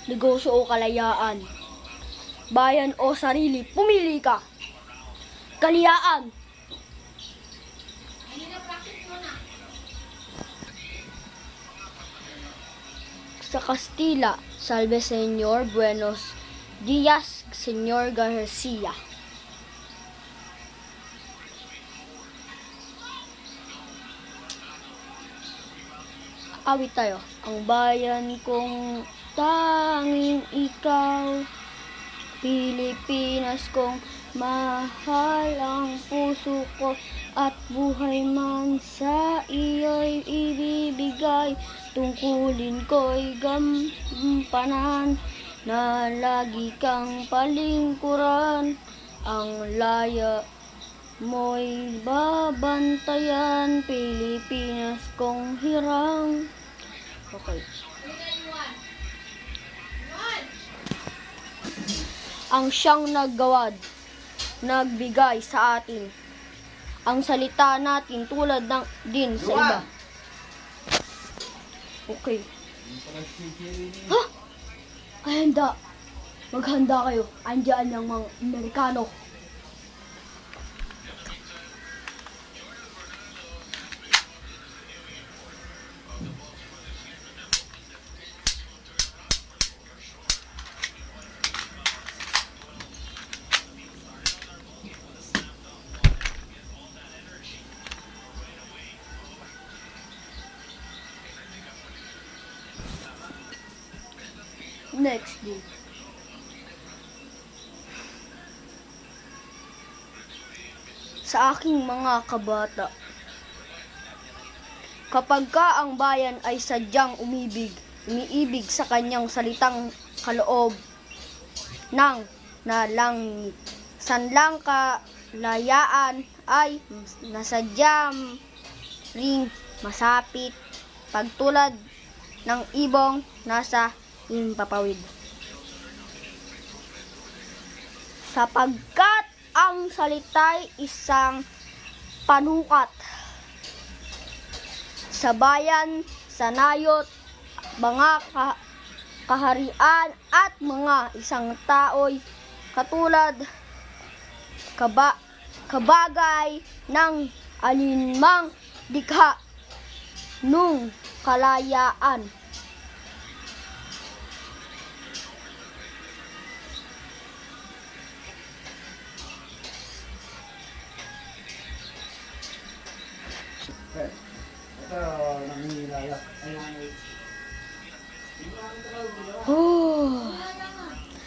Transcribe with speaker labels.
Speaker 1: negosyo o kalayaan. Bayan o sarili, pumili ka. Kalayaan. Sa Kastila, salve Señor, buenos días, Señor Garcia. Awit tayo. Ang bayan kong tanging ikaw, Pilipinas kong mahal, ang puso ko at buhay man sa iyo'y ibibigay. Tungkulin ko'y gampanan, na lagi kang palingkuran. Ang laya mo'y babantayan, Pilipinas kong hirang. Okay. Ang siyang naggawad, nagbigay sa atin. Ang salita natin tulad ng din sa iba. Okay. Ha? Ay, handa. Maghanda kayo. Andiyan ang mga Amerikano. Next day. Sa aking mga kabata, kapag ka ang bayan ay sadyang umiibig sa kanyang salitang kaloob ng nalangit, sanlang kalayaan ay nasadyang ring masapit, pagtulad ng ibong nasa himpapawid. Sapagkat ang salita'y isang panukat sa bayan, sa nayot, mga kaharian at mga isang tao'y katulad kabagay ng alinmang likha nung kalayaan.
Speaker 2: Ito, nanginilaya.
Speaker 1: Oh,